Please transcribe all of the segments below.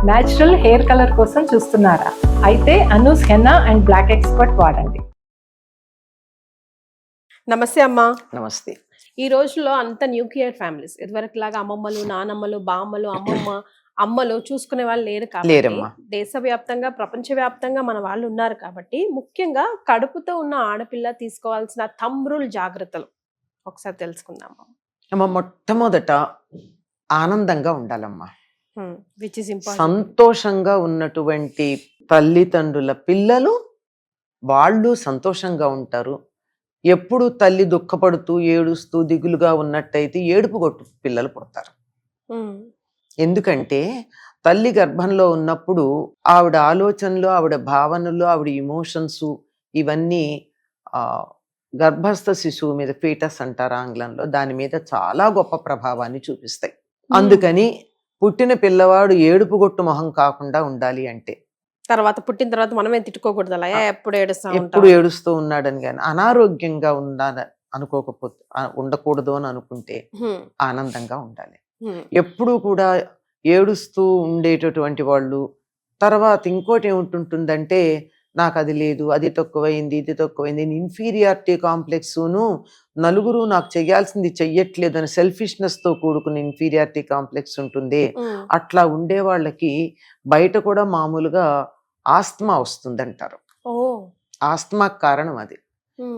Natural hair colour కోసం చూస్తున్నారా? అయితే Anoo's henna and black expert వాడండి. నమస్తే అమ్మా. నమస్తే. ఈ రోజుల్లో అంత న్యూక్లియర్ ఫ్యామిలీస్, ఇదివరకు లాగా అమ్మమ్మలు, నానమ్మలు, బామ్మలు, అమ్మలు చూసుకునే వాళ్ళు లేరు కాబట్టి దేశవ్యాప్తంగా, ప్రపంచవ్యాప్తంగా మన వాళ్ళు ఉన్నారు కాబట్టి ముఖ్యంగా కడుపుతో ఉన్న ఆడపిల్ల తీసుకోవాల్సిన థంబ్ జాగ్రత్తలు ఒకసారి తెలుసుకుందాం అమ్మ. మొట్టమొదట ఆనందంగా ఉండాలమ్మా. Which is important. సంతోషంగా ఉన్నటువంటి తల్లిదండ్రుల పిల్లలు వాళ్ళు సంతోషంగా ఉంటారు. ఎప్పుడు తల్లి దుఃఖపడుతూ ఏడుస్తూ దిగులుగా ఉన్నట్టయితే ఏడుపు కొట్టు పిల్లలు పుడతారు. ఎందుకంటే తల్లి గర్భంలో ఉన్నప్పుడు ఆవిడ ఆలోచనలు, ఆవిడ భావనలు, ఆవిడ ఇమోషన్స్ ఇవన్నీ గర్భస్థ శిశువు మీద, ఫీటస్ అంటారు ఆంగ్లంలో, దాని మీద చాలా గొప్ప ప్రభావాన్ని చూపిస్తాయి. అందుకని పుట్టిన పిల్లవాడు ఏడుపు గొట్టు మొహం కాకుండా ఉండాలి అంటే, తర్వాత పుట్టిన తర్వాత మనమే తిట్టుకోకూడదు, అలా ఎప్పుడు ఏడుస్తూ ఉన్నాడని కానీ, అనారోగ్యంగా ఉండాలని అనుకోకపోతే, ఉండకూడదు అని అనుకుంటే ఆనందంగా ఉండాలి. ఎప్పుడూ కూడా ఏడుస్తూ ఉండేటటువంటి వాళ్ళు తర్వాత ఇంకోటి ఏమిటుంటుందంటే, నాకు అది లేదు, అది తక్కువైంది, ఇది తక్కువైంది, ఇన్ఫీరియారిటీ కాంప్లెక్స్ను, నలుగురు నాకు చెయ్యాల్సింది చెయ్యట్లేదు అని సెల్ఫిష్నెస్ తో కూడుకున్న ఇన్ఫీరియారిటీ కాంప్లెక్స్ ఉంటుంది. అట్లా ఉండే వాళ్ళకి బయట కూడా మామూలుగా ఆస్తమా వస్తుందంటారు. ఆస్తమా కారణం అది.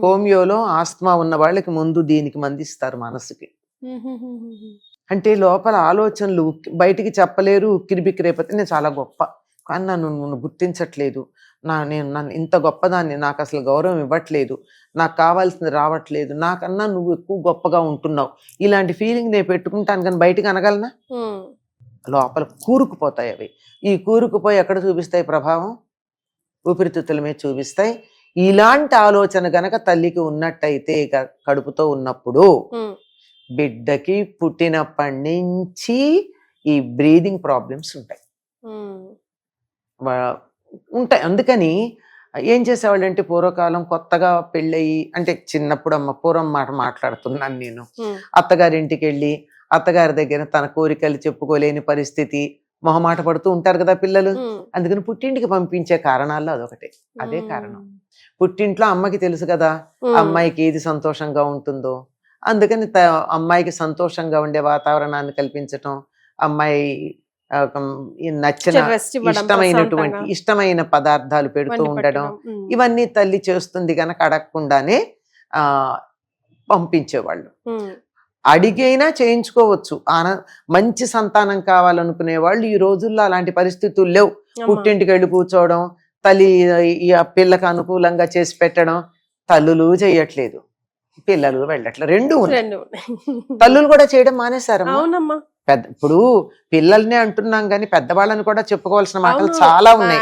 హోమియోలో ఆస్తమా ఉన్న వాళ్ళకి ముందు దీనికి మందిస్తారు మనసుకి. అంటే లోపల ఆలోచనలు బయటికి చెప్పలేరు, ఉక్కిరిబిక్కిరైపోతే నేను చాలా గొప్ప, కానీ నన్ను గుర్తించట్లేదు, నన్ను ఇంత గొప్పదాన్ని, నాకు అసలు గౌరవం ఇవ్వట్లేదు, నాకు కావాల్సింది రావట్లేదు, నాకన్నా నువ్వు ఎక్కువ గొప్పగా ఉంటున్నావు, ఇలాంటి ఫీలింగ్ నేను పెట్టుకుంటాను కానీ బయటికి అనగలనా? లోపల కూరుకుపోతాయి అవి. ఈ కూరుకుపోయి ఎక్కడ చూపిస్తాయి ప్రభావం? ఊపిరితిత్తుల మీద చూపిస్తాయి. ఇలాంటి ఆలోచన గనక తల్లికి ఉన్నట్టయితే కడుపుతో ఉన్నప్పుడు బిడ్డకి పుట్టినప్పటి నుంచి ఈ బ్రీదింగ్ ప్రాబ్లమ్స్ ఉంటాయి. అందుకని ఏం చేసేవాళ్ళు అంటే, పూర్వకాలం కొత్తగా పెళ్ళయి, అంటే చిన్నప్పుడు పూర్వం మాట మాట్లాడుతున్నాను నేను, అత్తగారింటికి వెళ్ళి అత్తగారి దగ్గర తన కోరికలు చెప్పుకోలేని పరిస్థితి, మొహమాట పడుతూ ఉంటారు కదా పిల్లలు. అందుకని పుట్టింటికి పంపించే కారణాల్లో అదొకటే. అదే కారణం. పుట్టింట్లో అమ్మకి తెలుసు కదా అమ్మాయికి ఏది సంతోషంగా ఉంటుందో, అందుకని అమ్మాయికి సంతోషంగా ఉండే వాతావరణాన్ని కల్పించటం, అమ్మాయి నచ్చిన ఇష్టమైన పదార్థాలు పెడుతూ ఉండడం, ఇవన్నీ తల్లి చేస్తుంది గనక అడగకుండానే పంపించేవాళ్ళు. అడిగైనా చేయించుకోవచ్చు. మంచి సంతానం కావాలనుకునే వాళ్ళు ఈ రోజుల్లో అలాంటి పరిస్థితులు లేవు. పుట్టింటికి వెళ్ళి కూర్చోవడం, తల్లి పిల్లకి అనుకూలంగా చేసి పెట్టడం, తల్లులు చేయట్లేదు, పిల్లలు వెళ్ళట్లేదు, రెండు తల్లులు కూడా చేయడం మానేశారు. ఇప్పుడు పిల్లల్నే అంటున్నాం కానీ పెద్దవాళ్ళని కూడా చెప్పుకోవాల్సిన మాటలు చాలా ఉన్నాయి.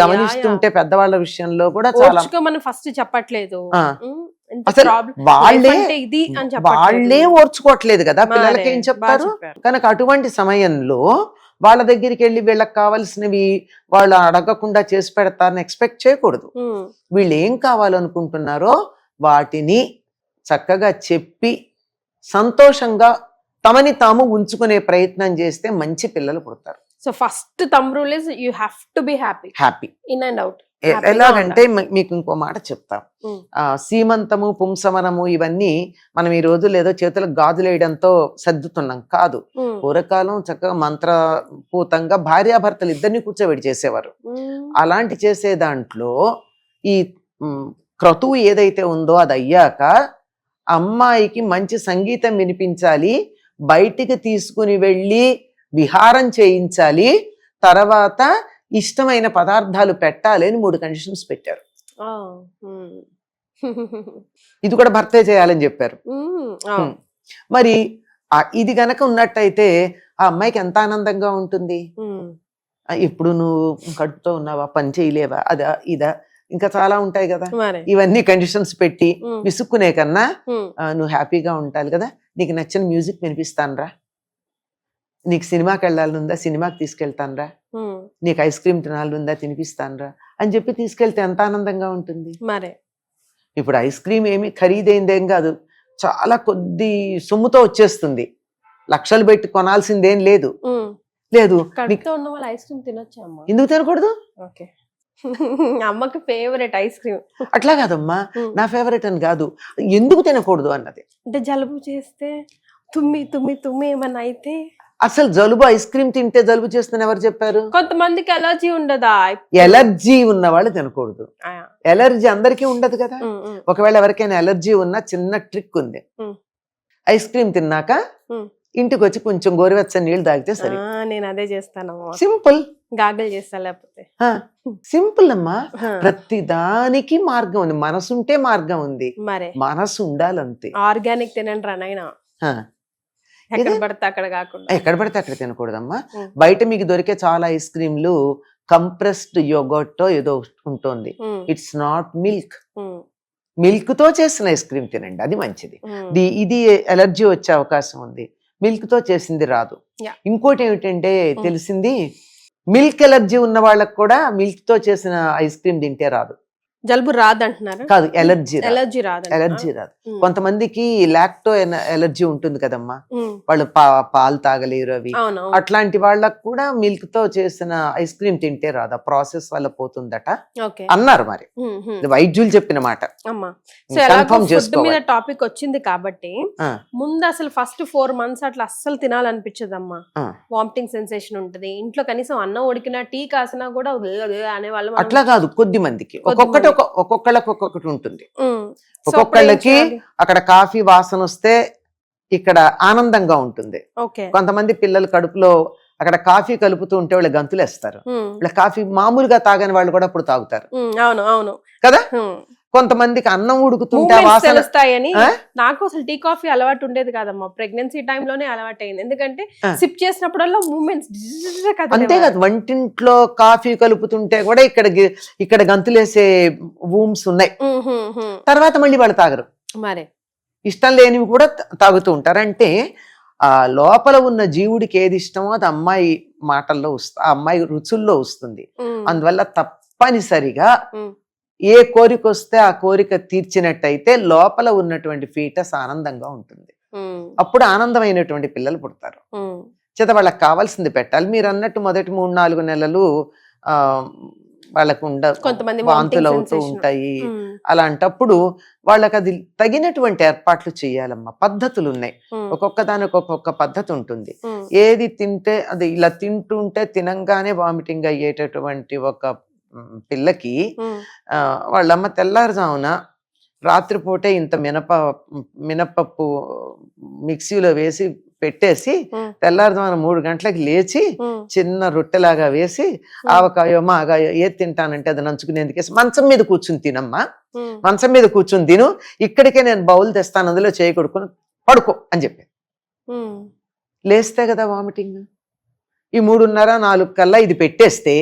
గమనిస్తుంటే పెద్దవాళ్ళ విషయంలో కూడా చాలా ఫస్ట్ చెప్పట్లేదు, అసలు వాళ్ళే ఓర్చుకోవట్లేదు కదా, పిల్లలకి ఏం చెప్తారు? కనుక అటువంటి సమయంలో వాళ్ళ దగ్గరికి వెళ్ళి వీళ్ళకి కావాల్సినవి వాళ్ళు అడగకుండా చేసి పెడతారని ఎక్స్పెక్ట్ చేయకూడదు. వీళ్ళు ఏం కావాలనుకుంటున్నారో వాటిని చక్కగా చెప్పి సంతోషంగా తమని తాము ఉంచుకునే ప్రయత్నం చేస్తే మంచి పిల్లలు పుడతారు. So first thumb rule is you have to be happy in and out. ఎలాగంటే మీకు ఇంకో మాట చెప్తా. సీమంతము, పుంసవనము ఇవన్నీ మనం ఈ రోజు లేదో చేతులకు గాజులేయడంతో సర్దుతున్నాం కాదు. పూర్వకాలం చక్కగా మంత్రపూతంగా భార్యాభర్తలు ఇద్దరిని కూర్చోబెట్టి చేసేవారు. అలాంటి చేసే దాంట్లో ఈ క్రతువు ఏదైతే ఉందో అది అయ్యాక అమ్మాయికి మంచి సంగీతం వినిపించాలి, బయటికి తీసుకుని వెళ్ళి విహారం చేయించాలి, తర్వాత ఇష్టమైన పదార్థాలు పెట్టాలి అని 3 కండిషన్స్ పెట్టారు. ఇది కూడా భర్తే చేయాలని చెప్పారు. మరి ఇది గనక ఉన్నట్టయితే ఆ అమ్మాయికి ఎంత ఆనందంగా ఉంటుంది. ఇప్పుడు నువ్వు కడుపుతో ఉన్నావా, పని చేయలేవా, అదా ఇదా, ఇంకా చాలా ఉంటాయి కదా. ఇవన్నీ కండిషన్స్ పెట్టి విసుక్కునే కన్నా నువ్వు హ్యాపీగా ఉండాలి కదా, నీకు నచ్చిన మ్యూజిక్ వినిపిస్తానురా, నీకు సినిమాకి వెళ్ళాలనుందా, సినిమాకి తీసుకెళ్తానురా, నీకు ఐస్ క్రీమ్ తినాలనుందా, తినిపిస్తానురా అని చెప్పి తీసుకెళ్తే ఎంత ఆనందంగా ఉంటుంది. ఇప్పుడు ఐస్ క్రీమ్ ఏమి ఖరీదైందేం కాదు, చాలా కొద్ది సొమ్ముతో వచ్చేస్తుంది, లక్షలు పెట్టి కొనాల్సిందేం లేదు. లేదు. కడుపుతో ఉన్న వాళ్ళు ఐస్ క్రీమ్ తినొచ్చా అమ్మా? ఎందుకు తినకూడదు? ఓకే. అమ్మకి ఫేవరెట్ ఐస్ క్రీమ్. అట్లా కాదమ్మా, నా ఫేవరెట్ అని కాదు, ఎందుకు తినకూడదు అన్నది. అంటే జలుబు చేస్తే తుమ్మి తుమ్మి తుమ్మి ఏమన్నా అయితే? అసలు జలుబు ఐస్ క్రీమ్ తింటే జలుబు చేస్తుందని ఎవరు చెప్పారు? కొంతమందికి ఎలర్జీ ఉండదా? ఎలర్జీ ఉన్న వాళ్ళు తినకూడదు. ఎలర్జీ అందరికీ ఉండదు కదా. ఒకవేళ ఎవరికైనా ఎలర్జీ ఉన్నా చిన్న ట్రిక్ ఉంది. ఐస్ క్రీమ్ తిన్నాక ఇంటికి వచ్చి కొంచెం గోరువెచ్చని నీళ్ళు తాగితే సరే. నేను అదే చేస్తాను. సింపుల్. గాగల్ చేస్తా లేకపోతే. సింపుల్ అమ్మా. ప్రతి దానికి మార్గం ఉంది. మనసు ఉంటే మార్గం ఉంది. మరే మనసు ఉండాలంతే. ఆర్గానిక్ తినండి రా నాయనా. ఎక్కడ పడితే అక్కడ కాకుండా. ఎక్కడ పడితే అక్కడ తినకూడదమ్మా. బయట మీకు దొరికే చాలా ఐస్ క్రీమ్లు కంప్రెస్డ్ యోగర్ట్ ఏదో ఉంటుంది. It's not milk. మిల్క్ తో చేసిన ఐస్ క్రీమ్ తినండి, అది మంచిది. ఇది ఎలర్జీ వచ్చే అవకాశం ఉంది. మిల్క్ తో చేసింది రాదు. ఇంకోటి ఏమిటంటే తెలిసింది, మిల్క్ ఎలర్జీ ఉన్న వాళ్ళకి కూడా మిల్క్ తో చేసిన ఐస్ క్రీమ్ తింటే రాదు. జలుబు రాదంటున్నారు కాదు, ఎలర్జీ ఎలర్జీ రాదు. ఎలర్జీ రాదు. కొంతమందికి లాక్టో ఎలర్జీ ఉంటుంది కదమ్మా, వాళ్ళు పాలు తాగలేరు అవి. అట్లాంటి వాళ్ళకు కూడా మిల్క్ తో చేసిన ఐస్ క్రీమ్ తింటే రాదు, ఆ ప్రాసెస్ వల్ల పోతుందట అన్నారు. మరి వైద్యులు చెప్పిన మాట. టాపిక్ వచ్చింది కాబట్టి ముందు అసలు ఫస్ట్ 4 months అట్లా అస్సలు తినాలనిపించదమ్మా. వామిటింగ్ సెన్సేషన్ ఉంటది. ఇంట్లో కనీసం అన్నం ఉడికినా టీ కాసినా కూడా అనే వాళ్ళు. అట్లా కాదు, కొద్ది మందికి ఒక్కొక్కళ్ళకి ఒక్కొక్కటి ఉంటుంది. ఒక్కొక్కళ్ళకి అక్కడ కాఫీ వాసన వస్తే ఇక్కడ ఆనందంగా ఉంటుంది. కొంతమంది పిల్లలు కడుపులో అక్కడ కాఫీ కలుపుతూ ఉంటే వాళ్ళు గంతులు వేస్తారు. వాళ్ళ కాఫీ మామూలుగా తాగని వాళ్ళు కూడా అప్పుడు తాగుతారు కదా. కొంతమందికి అన్నం ఉడుకుతుంటే తెలుస్తాయని. నాకు అసలు టీ కాఫీ అలవాటు ఉండేది కాదమ్మా, ప్రెగ్నెన్సీ టైంలోనే అలవాటు అయింది. ఎందుకంటే సిప్ చేసినప్పుడల్లా మూమెంట్స్. అంతే కాదు, వంటింట్లో కాఫీ కలుపుతుంటే కూడా ఇక్కడ గంతులేసే వూమ్స్ ఉన్నాయి. తర్వాత మళ్ళీ వాళ్ళు తాగరు. మరి ఇష్టం లేనివి కూడా తాగుతూ ఉంటారు. అంటే ఆ లోపల ఉన్న జీవుడికి ఏది ఇష్టమో అది అమ్మాయి మాటల్లో వస్తుంది, ఆ అమ్మాయి రుచుల్లో వస్తుంది. అందువల్ల తప్పనిసరిగా ఏ కోరిక వస్తే ఆ కోరిక తీర్చినట్టయితే లోపల ఉన్నటువంటి ఫీటస్ ఆనందంగా ఉంటుంది. అప్పుడు ఆనందమైనటువంటి పిల్లలు పుడతారు. చేత వాళ్ళకి కావాల్సింది పెట్టాలి. మీరు అన్నట్టు మొదటి 3-4 నెలలు వాళ్ళకు వాంతులు అవుతూ ఉంటాయి. అలాంటప్పుడు వాళ్ళకి అది తగినటువంటి ఏర్పాట్లు చేయాలమ్మా. పద్ధతులు ఉన్నాయి, ఒక్కొక్క దానికి ఒక్కొక్క పద్ధతి ఉంటుంది. ఏది తింటే అది ఇలా తింటుంటే తినంగానే వామిటింగ్ అయ్యేటటువంటి ఒక పిల్లకి వాళ్ళమ్మ తెల్లారుజామున రాత్రిపూటే ఇంత మినపప్పు మిక్సీలో వేసి పెట్టేసి తెల్లారుజామున 3 గంటలకు లేచి చిన్న రొట్టెలాగా వేసి ఆవకాయో మాగాయో ఏది తింటానంటే అది నంచుకునేందుకేసి మంచం మీద కూర్చుని తినమ్మా, మంచం మీద కూర్చుని తిను, ఇక్కడికే నేను బౌల్ తెస్తాను, అందులో చేయి కొడుకుని పడుకో అని చెప్పి. లేస్తే కదా వామిటింగ్. ఈ 3:30-4 కల్లా ఇది పెట్టేస్తే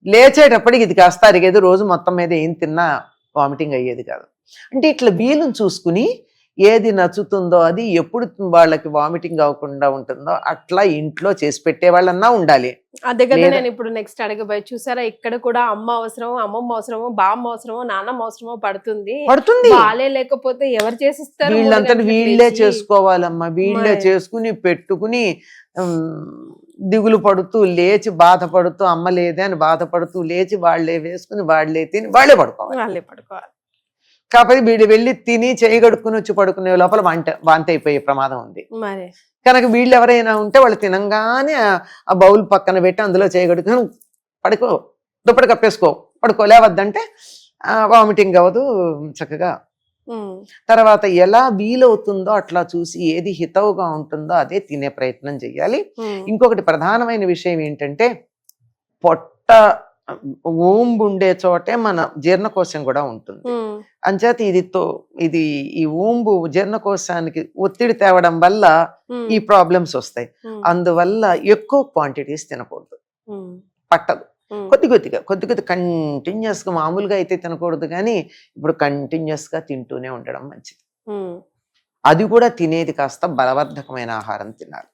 లేచేటప్పటికి ఇది కాస్త అరిగేది. రోజు మొత్తం మీద ఏం తిన్నా వామిటింగ్ అయ్యేది కాదు. అంటే ఇట్లా వీలుని చూసుకుని ఏది నచ్చుతుందో అది ఎప్పుడు వాళ్ళకి వామిటింగ్ అవ్వకుండా ఉంటుందో అట్లా ఇంట్లో చేసి పెట్టే వాళ్ళన్నా ఉండాలి. అదే కదా నేను ఇప్పుడు నెక్స్ట్ అడగబోయే. చూసారా, ఇక్కడ కూడా అమ్మ అవసరమో, అమ్మమ్మ అవసరమో, బామ్మ అవసరమో, నాన్నమ్మ అవసరమో పడుతుంది. వాళ్ళే లేకపోతే ఎవరు చేసిస్తారు? వీళ్ళంతా వీళ్ళే చేసుకోవాలమ్మా. వీళ్ళే చేసుకుని పెట్టుకుని దిగులు పడుతూ లేచి బాధపడుతూ, అమ్మ లేదే అని బాధపడుతూ లేచి వాళ్లే వేసుకుని వాళ్లే తిని వాళ్లే పడుకోవాలి. కాకపోతే వీడు వెళ్ళి తిని చేయగడుకుని వచ్చి పడుకునే లోపల వాంతి అయిపోయే ప్రమాదం ఉంది. కనుక వీళ్ళు ఎవరైనా ఉంటే వాళ్ళు తినంగానే ఆ బౌల్ పక్కన పెట్టి అందులో చేయగడుకుని పడుకో, దుప్పటి కప్పేసుకో, పడుకోలేవద్దంటే వామిటింగ్ అవ్వదు చక్కగా. తర్వాత ఎలా వీలవుతుందో అట్లా చూసి ఏది హితవుగా ఉంటుందో అదే తినే ప్రయత్నం చెయ్యాలి. ఇంకొకటి ప్రధానమైన విషయం ఏంటంటే, పొట్ట ఊంబు ఉండే చోటే మన జీర్ణకోశం కూడా ఉంటుంది. అంచేత ఇది ఈ ఊంబు జీర్ణకోశానికి ఒత్తిడి తేవడం వల్ల ఈ ప్రాబ్లమ్స్ వస్తాయి. అందువల్ల ఎక్కువ క్వాంటిటీస్ తినకూడదు, పట్టదు. కొద్ది కొద్దిగా కంటిన్యూస్ గా, మామూలుగా అయితే తినకూడదు కానీ ఇప్పుడు కంటిన్యూస్ గా తింటూనే ఉండడం మంచిది. అది కూడా తినేది కాస్త బలవర్ధకమైన ఆహారం తినాలి.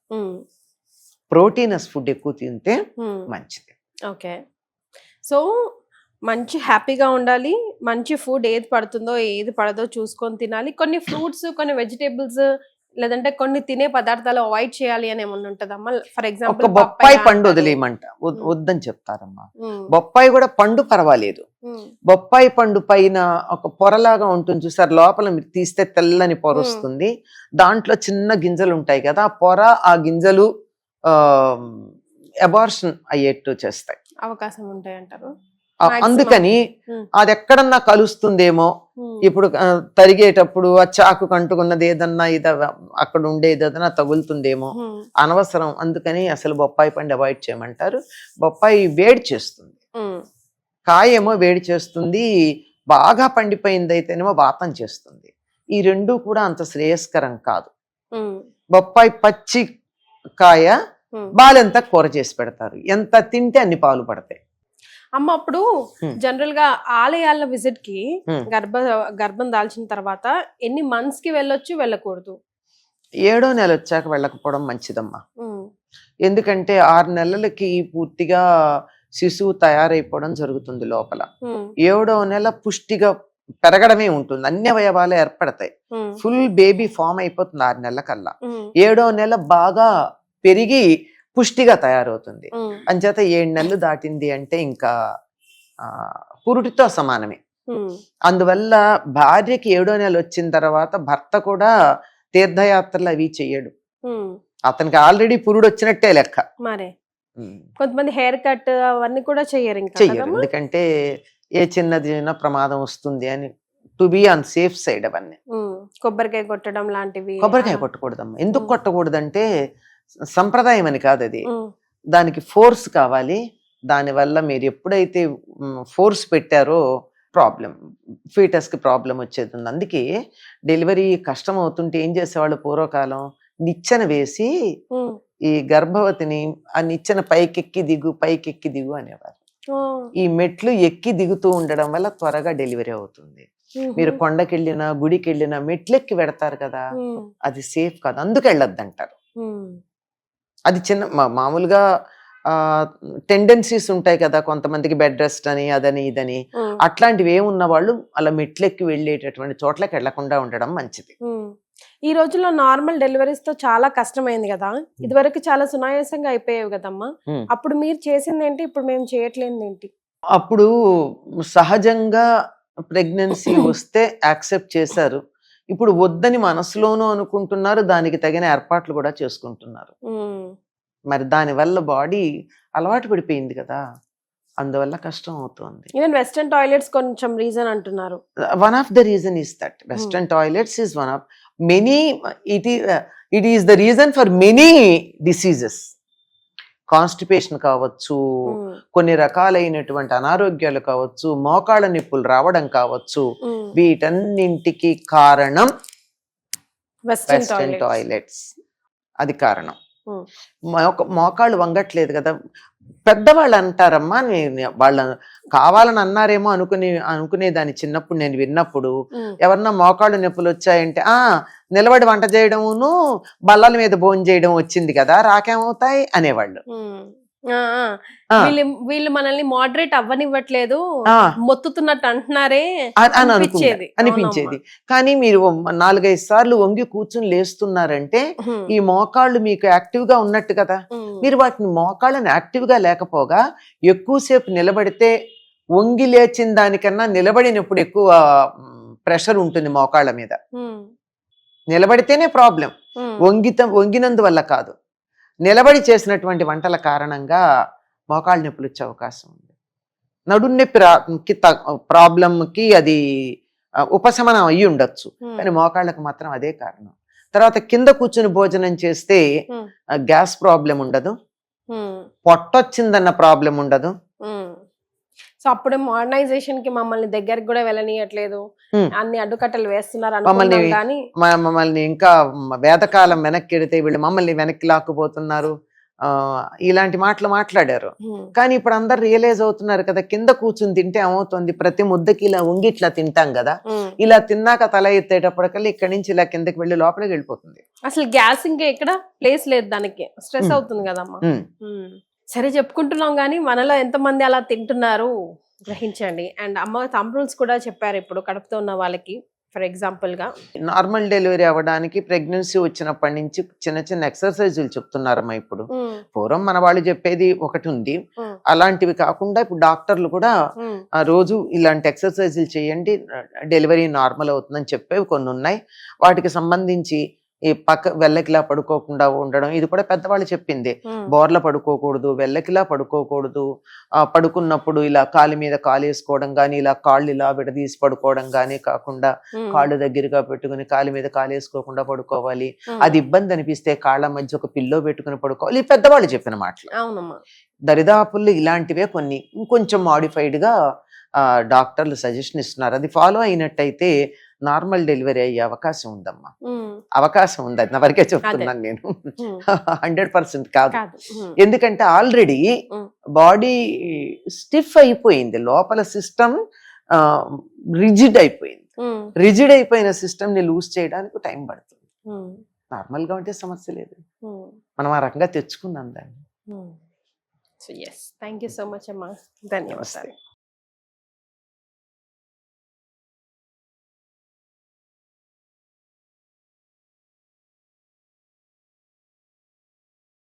ప్రోటీనస్ ఫుడ్ ఎక్కువ తింటే మంచిది. ఓకే, సో మంచి హ్యాపీగా ఉండాలి. మంచి ఫుడ్ ఏది పడుతుందో ఏది పడదో చూసుకొని తినాలి. కొన్ని ఫ్రూట్స్, కొన్ని వెజిటేబుల్స్ లేదంటే కొన్ని తినే పదార్థాలు అవాయిడ్ చేయాలి అని ఏమన్నా ఉంటదమ్మా? ఫర్ ఒక ఎగ్జాంపుల్ బొప్పాయి పండు వదిలేయమంట, వద్దని చెప్తారమ్మా. బొప్పాయి కూడా పండు పర్వాలేదు, బొప్పాయి పండు పైన ఒక పొరలాగా ఉంటుంది చూసారు, లోపల మీరు తీస్తే తెల్లని పొర వస్తుంది, దాంట్లో చిన్న గింజలు ఉంటాయి కదా, ఆ పొర ఆ గింజలు అబార్షన్ అయ్యేట్టు చేస్తాయి, అవకాశం ఉంటాయి అంటారు. అందుకని అది ఎక్కడన్నా కలుస్తుందేమో, ఇప్పుడు తరిగేటప్పుడు ఆ చాకు కంటుకున్నది ఏదన్నా ఇది అక్కడ ఉండేది ఏదన్నా తగులుతుందేమో, అనవసరం. అందుకని అసలు బొప్పాయి పండు అవాయిడ్ చేయమంటారు. బొప్పాయి వేడి చేస్తుంది, కాయేమో వేడి చేస్తుంది, బాగా పండిపోయింది అయితేనేమో వాతం చేస్తుంది. ఈ రెండూ కూడా అంత శ్రేయస్కరం కాదు. బొప్పాయి పచ్చి కాయ బాలెంత కూర చేసి పెడతారు, ఎంత తింటే అన్ని పాలు పడతాయి. అమ్మ అప్పుడు జనరల్ గా ఆలయాల విజిట్ కి గర్భం దాల్చిన తర్వాత ఎన్ని మంత్స్ కి వెళ్ళొచ్చు, వెళ్ళకూడదు? 7వ నెల వచ్చాక వెళ్ళకపోవడం మంచిదమ్మా. ఎందుకంటే 6 నెలలకి పూర్తిగా శిశువు తయారైపోవడం జరుగుతుంది లోపల. 7వ నెల పుష్టిగా పెరగడమే ఉంటుంది, అన్ని అవయవాలు ఏర్పడతాయి, ఫుల్ బేబీ ఫామ్ అయిపోతుంది 6 నెలల కల్లా. 7వ నెల బాగా పెరిగి పుష్టిగా తయారవుతుంది. అంచేత 7 నెలలు దాటింది అంటే ఇంకా పురుటితో సమానమే. అందువల్ల భార్యకి 7వ నెల వచ్చిన తర్వాత భర్త కూడా తీర్థయాత్రలు అవి చెయ్యడు, అతనికి ఆల్రెడీ పురుడు వచ్చినట్టే లెక్క. మరే కొంతమంది హెయిర్ కట్ అవన్నీ కూడా చెయ్యరు, ఎందుకంటే ఏ చిన్నది ప్రమాదం వస్తుంది అని, to be on safe side. అవన్నీ కొబ్బరికాయ కొట్టడం లాంటివి. కొబ్బరికాయ కొట్టకూడదమ్మా. ఎందుకు కొట్టకూడదంటే సంప్రదాయం అని కాదు అది, దానికి ఫోర్స్ కావాలి. దానివల్ల మీరు ఎప్పుడైతే ఫోర్స్ పెట్టారో ప్రాబ్లం, ఫీటస్ కి ప్రాబ్లం వచ్చేది ఉంది. అందుకే డెలివరీ కష్టం అవుతుంటే ఏం చేసేవాళ్ళు పూర్వకాలం, నిచ్చెన వేసి ఈ గర్భవతిని ఆ నిచ్చెన పైకెక్కి దిగు అనేవారు. ఈ మెట్లు ఎక్కి దిగుతూ ఉండడం వల్ల త్వరగా డెలివరీ అవుతుంది. మీరు కొండకెళ్ళినా గుడికి వెళ్ళినా మెట్లెక్కి పెడతారు కదా, అది సేఫ్ కాదు, అందుకు వెళ్ళొద్దంటారు. అది చిన్న మామూలుగా టెండెన్సీస్ ఉంటాయి కదా కొంతమందికి, బెడ్ రెస్ట్ అని అదని ఇదని, అట్లాంటివి ఏమున్న వాళ్ళు అలా మెట్లెక్కి వెళ్ళేటటువంటి చోట్లకి వెళ్లకుండా ఉండడం మంచిది. ఈ రోజుల్లో నార్మల్ డెలివరీస్ తో చాలా కష్టమైంది కదా, ఇదివరకు చాలా సునాయాసంగా అయిపోయావు కదమ్మా. అప్పుడు మీరు చేసింది ఏంటి, ఇప్పుడు మేము చేయట్లేదు ఏంటి? అప్పుడు సహజంగా ప్రెగ్నెన్సీ వస్తే యాక్సెప్ట్ చేశారు, ఇప్పుడు వద్దని మనసులోనూ అనుకుంటున్నారు, దానికి తగిన ఏర్పాట్లు కూడా చేసుకుంటున్నారు. మరి దానివల్ల బాడీ అలవాటు పడిపోయింది కదా, అందువల్ల కష్టం అవుతుంది. ఈవెన్ వెస్టర్న్ టాయిలెట్స్ కొంచెం రీజన్ అంటున్నారు. One of the reason is that western toilets is one of many, it is the reason for many diseases. Constipation కావచ్చు, కొన్ని రకాలైనటువంటి అనారోగ్యాలు కావచ్చు, మోకాళ్ళ నొప్పులు రావడం కావచ్చు, వీటన్నింటికి కారణం వెస్టర్న్ టాయిలెట్స్. అది కారణం. మోకాళ్ళు వంగట్లేదు కదా, పెద్దవాళ్ళు అంటారమ్మా, వాళ్ళ కావాలని అన్నారేమో అనుకునేదాన్ని చిన్నప్పుడు. నేను విన్నప్పుడు ఎవరన్నా మోకాళ్ళు నొప్పులు వచ్చాయంటే, నిలబడి వంట చేయడమును బల్లల మీద భోజనం చేయడం వచ్చింది కదా, రాకేమవుతాయి అనేవాళ్ళు. వీళ్ళు మనల్ని మోడరేట్ అవ్వనివ్వట్లేదు, మొత్తుతున్నట్టు అంటున్నారే అనిపించేది. కానీ మీరు 4-5 సార్లు వంగి కూర్చుని లేస్తున్నారంటే ఈ మోకాళ్ళు మీకు యాక్టివ్ గా ఉన్నట్టు కదా. మీరు వాటిని మోకాళ్ళని యాక్టివ్ గా లేకపోగా ఎక్కువసేపు నిలబడితే, వంగి లేచిన దానికన్నా నిలబడినప్పుడు ఎక్కువ ప్రెషర్ ఉంటుంది మోకాళ్ళ మీద. నిలబడితేనే ప్రాబ్లం, వంగినందువల్ల కాదు. నిలబడి చేసినటువంటి వంటల కారణంగా మోకాళ్ళ నొప్పులు వచ్చే అవకాశం ఉంది. నడునొప్పి ప్రాబ్లంకి అది ఉపశమనం అయ్యి ఉండొచ్చు, కానీ మోకాళ్ళకు మాత్రం అదే కారణం. తర్వాత కింద కూర్చుని భోజనం చేస్తే గ్యాస్ ప్రాబ్లం ఉండదు, పొట్టొచ్చిందన్న ప్రాబ్లం ఉండదు. సో అప్పుడు మోడర్నైజేషన్ కి మమ్మల్ని దగ్గరికి కూడా వెళ్ళనీయట్లేదు, అన్ని అడ్డుకట్టలు వేస్తున్నారు మమ్మల్ని ఇంకా వేదకాలం వెనక్కి వెడితే వీళ్ళు మమ్మల్ని వెనక్కి లాక్కుపోతున్నారు, ఇలాంటి మాటలు మాట్లాడారు. కానీ ఇప్పుడు అందరు రియలైజ్ అవుతున్నారు కదా, కింద కూర్చుని తింటే ఏమవుతుంది, ప్రతి ముద్దకి ఇలా వంగి ఇట్లా తింటాం కదా, ఇలా తిన్నాక తల ఎత్తేటప్పటికల్లా ఇక్కడి నుంచి ఇలా కిందకి వెళ్ళి లోపలికి వెళ్ళిపోతుంది. అసలు గ్యాస్ ఇంకా ఎక్కడ ప్లేస్ లేదు, దానికి స్ట్రెస్ అవుతుంది కదమ్మా. సరే చెప్పుకుంటున్నాం కానీ మనలో ఎంతమంది అలా తింటున్నారు గ్రహించండి. అండ్ అమ్మ థంబ్ రూల్స్ కూడా చెప్పారు ఇప్పుడు కడుపుతో ఉన్న వాళ్ళకి. ఫర్ ఎగ్జాంపుల్ గా నార్మల్ డెలివరీ అవ్వడానికి ప్రెగ్నెన్సీ వచ్చినప్పటి నుంచి చిన్న చిన్న ఎక్సర్సైజులు చెప్తున్నారమ్మా ఇప్పుడు. పూర్వం మన వాళ్ళు చెప్పేది ఒకటి ఉంది, అలాంటివి కాకుండా ఇప్పుడు డాక్టర్లు కూడా ఆ రోజు ఇలాంటి ఎక్సర్సైజులు చేయండి డెలివరీ నార్మల్ అవుతుందని చెప్పేవి కొన్ని ఉన్నాయి. వాటికి సంబంధించి ఈ పక్క వెల్లకిలా పడుకోకుండా ఉండడం, ఇది కూడా పెద్దవాళ్ళు చెప్పింది. బోర్ల పడుకోకూడదు, వెల్లకిలా పడుకోకూడదు, పడుకున్నప్పుడు ఇలా కాలు మీద కాలు వేసుకోవడం కానీ, ఇలా కాళ్ళు ఇలా విడదీసి పడుకోవడం కానీ కాకుండా కాళ్ళు దగ్గరగా పెట్టుకుని కాలు మీద కాలు వేసుకోకుండా పడుకోవాలి. అది ఇబ్బంది అనిపిస్తే కాళ్ళ మధ్య ఒక పిల్లో పెట్టుకుని పడుకోవాలి. ఈ పెద్దవాళ్ళు చెప్పిన మాటలు. దరిదాపుల్లో ఇలాంటివే కొన్ని ఇంకొంచెం మాడిఫైడ్ గా డాక్టర్లు సజెషన్ ఇస్తున్నారు. అది ఫాలో అయినట్టయితే నార్మల్ డెలివరీ అయ్యే అవకాశం ఉందమ్మా. అవకాశం ఉంది, అది నా వరకే చెప్తున్నాను నేను. 100% కాదు. ఎందుకంటే ఆల్రెడీ బాడీ స్టిఫ్ అయిపోయింది, లోపల సిస్టమ్ రిజిడ్ అయిపోయింది. రిజిడ్ అయిపోయిన సిస్టమ్ ని లూజ్ చేయడానికి టైం పడుతుంది. నార్మల్ గా ఉంటే సమస్య లేదు, మనం ఆ రకంగా తెచ్చుకున్నాం దాన్ని. థ్యాంక్ యూ సో మచ్ అమ్మా, ధన్యవాదాలు.